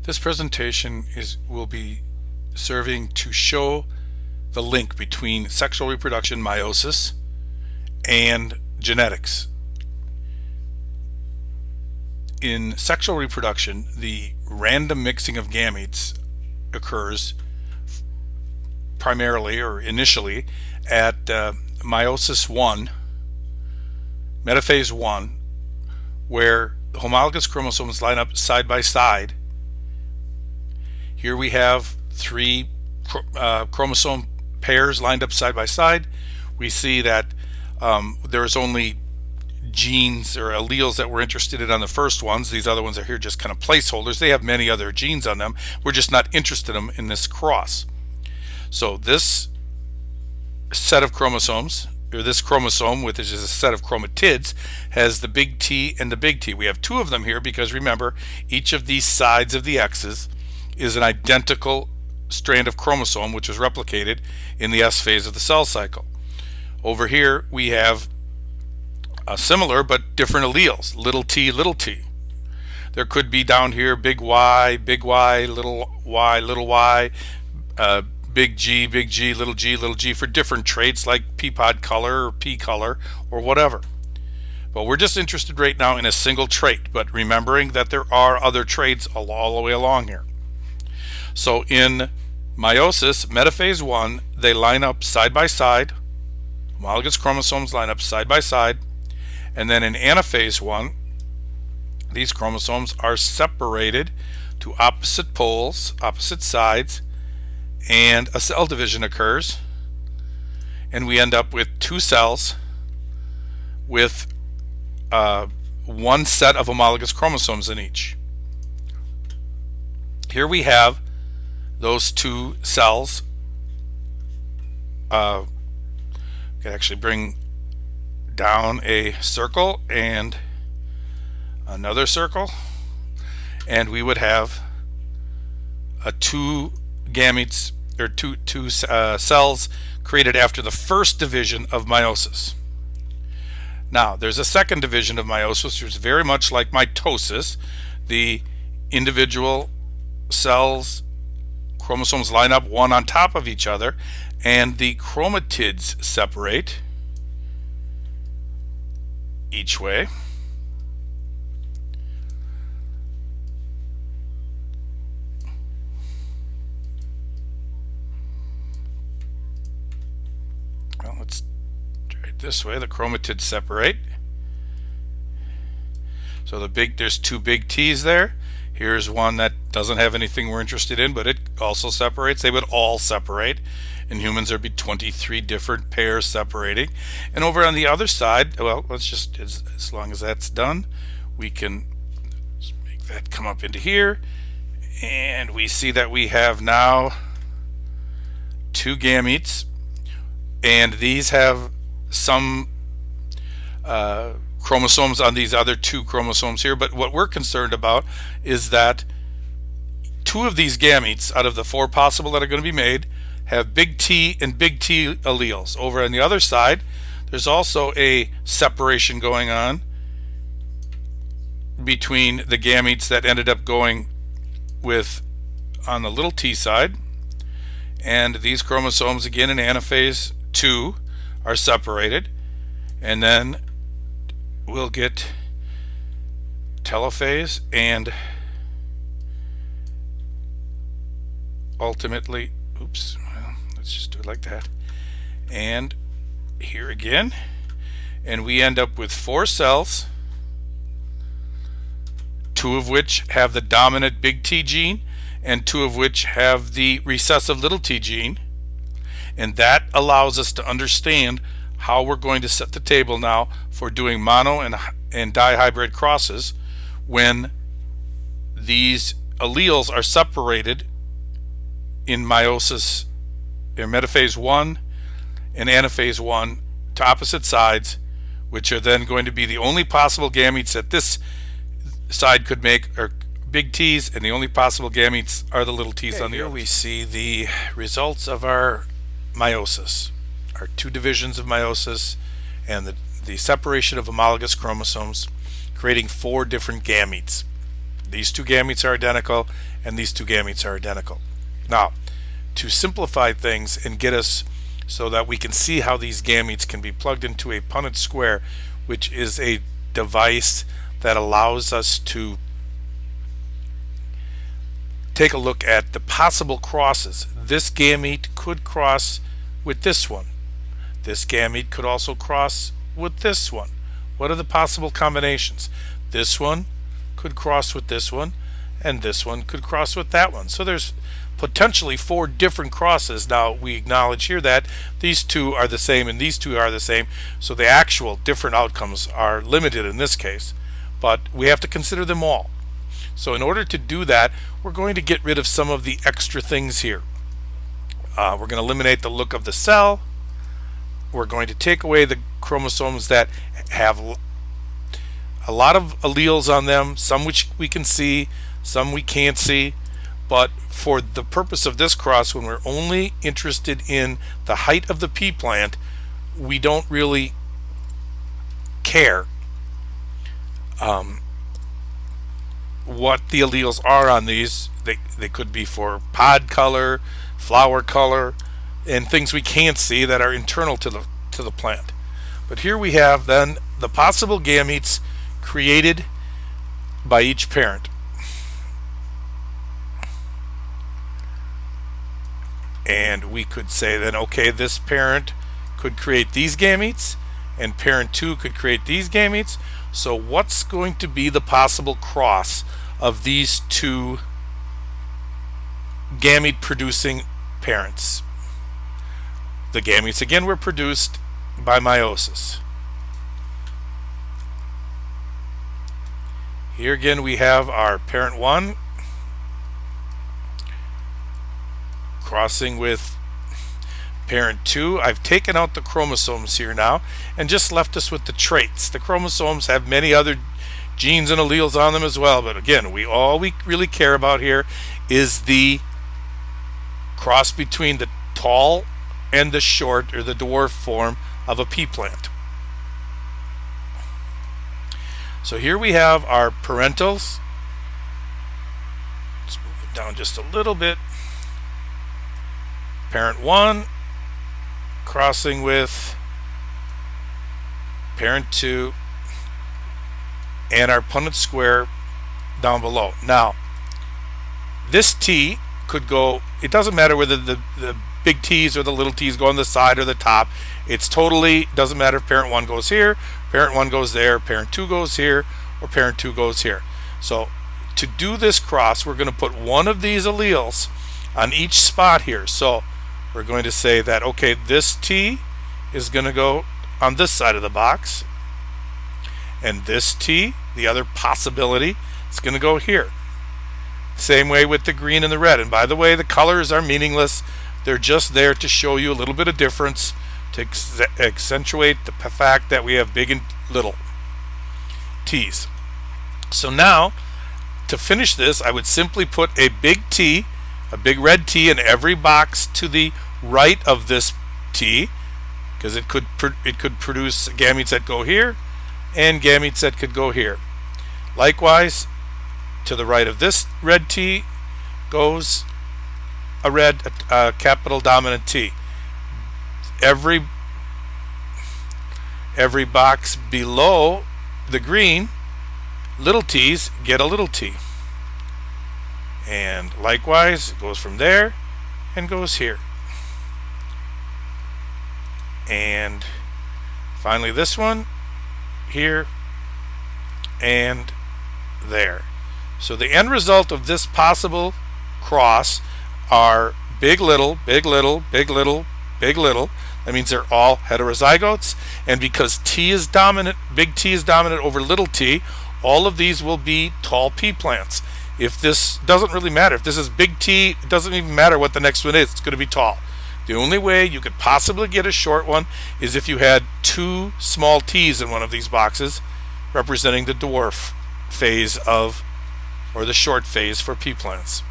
This presentation will be serving to show the link between sexual reproduction, meiosis, and genetics. In sexual reproduction, the random mixing of gametes occurs primarily or initially at meiosis 1, metaphase 1, where the homologous chromosomes line up side by side. Here we have three chromosome pairs lined up side by side. We see that there's only genes or alleles that we're interested in on the first ones. These other ones are here just kind of placeholders. They have many other genes on them. We're just not interested in them in this cross. So this set of chromosomes, or this chromosome, which is a set of chromatids, has the big T and the big T. We have two of them here because remember, each of these sides of the X's is an identical strand of chromosome which was replicated in the S phase of the cell cycle. Over here we have similar but different alleles, little t, little t. There could be down here big Y, little y, big G, little g for different traits like pea pod color or pea color or whatever. But we're just interested right now in a single trait, but remembering that there are other traits all the way along here. So in meiosis, metaphase 1, they line up side by side. Homologous chromosomes line up side by side. And then in anaphase 1, these chromosomes are separated to opposite poles, opposite sides, and a cell division occurs. And we end up with two cells with one set of homologous chromosomes in each. Here we have those two cells. I could actually bring down a circle and another circle, and we would have two gametes or two cells created after the first division of meiosis. Now there's a second division of meiosis, which is very much like mitosis. The individual cells, chromosomes line up one on top of each other, and the chromatids separate each way. Well, let's try it this way. The chromatids separate. So there's two big T's there. Here's one that doesn't have anything we're interested in, but it also separates. They would all separate. In humans, there'd be 23 different pairs separating. And over on the other side, well, let's just, as long as that's done, we can make that come up into here. And we see that we have now two gametes. And these have some chromosomes on these other two chromosomes here, but what we're concerned about is that two of these gametes out of the four possible that are going to be made have big T and big T alleles. Over on the other side, there's also a separation going on between the gametes that ended up going with on the little t side, and these chromosomes again in anaphase 2 are separated, and then we'll get telophase and ultimately, oops, well, let's just do it like that, and here again, and we end up with four cells, two of which have the dominant big T gene and two of which have the recessive little t gene, and that allows us to understand how we're going to set the table now for doing mono and dihybrid crosses when these alleles are separated in meiosis, in metaphase 1 and anaphase 1 to opposite sides, which are then going to be the only possible gametes that this side could make are big T's, and the only possible gametes are the little t's on the other. Here we see the results of our meiosis, our two divisions of meiosis, and the separation of homologous chromosomes, creating four different gametes. These two gametes are identical, and these two gametes are identical. Now, to simplify things and get us so that we can see how these gametes can be plugged into a Punnett square, which is a device that allows us to take a look at the possible crosses. This gamete could cross with this one. This gamete could also cross with this one. What are the possible combinations? This one could cross with this one, and this one could cross with that one. So there's potentially 4 different crosses. Now we acknowledge here that these two are the same and these two are the same, so the actual different outcomes are limited in this case, but we have to consider them all. So in order to do that, we're going to get rid of some of the extra things here. We're going to eliminate the look of the cell. We're going to take away the chromosomes that have a lot of alleles on them, some which we can see, some we can't see. But for the purpose of this cross, when we're only interested in the height of the pea plant, we don't really care what the alleles are on these. They could be for pod color, flower color, and things we can't see that are internal to the plant. But here we have then the possible gametes created by each parent. And we could say then, okay, this parent could create these gametes, and parent 2 could create these gametes. So what's going to be the possible cross of these two gamete producing parents? The gametes again were produced by meiosis. Here again we have our parent 1 crossing with parent 2. I've taken out the chromosomes here now and just left us with the traits. The chromosomes have many other genes and alleles on them as well, but again, all we really care about here is the cross between the tall and the short, or the dwarf form of a pea plant. So here we have our parentals. Let's move it down just a little bit. Parent 1 crossing with parent 2 and our Punnett square down below. Now this T could go, it doesn't matter whether the big T's or the little T's go on the side or the top. It's totally doesn't matter if parent 1 goes here, parent 1 goes there, parent 2 goes here, or parent 2 goes here. So to do this cross, we're going to put one of these alleles on each spot here. So we're going to say that, okay, this T is going to go on this side of the box, and this T, the other possibility, is going to go here. Same way with the green and the red. And by the way, the colors are meaningless. They're just there to show you a little bit of difference, to accentuate the fact that we have big and little T's. So now, to finish this, I would simply put a big T, a big red T in every box to the right of this T, because it could produce gametes that go here and gametes that could go here. Likewise, to the right of this red T goes a capital dominant T. Every box below the green, little t's get a little t. And likewise, it goes from there and goes here. And finally this one here and there. So the end result of this possible cross are big little, big little, big little, big little. That means they're all heterozygotes, and because T is dominant, big T is dominant over little t, all of these will be tall pea plants. If this doesn't really matter, if this is big T, it doesn't even matter what the next one is, it's going to be tall. The only way you could possibly get a short one is if you had two small t's in one of these boxes, representing the dwarf phase of, or the short phase for pea plants.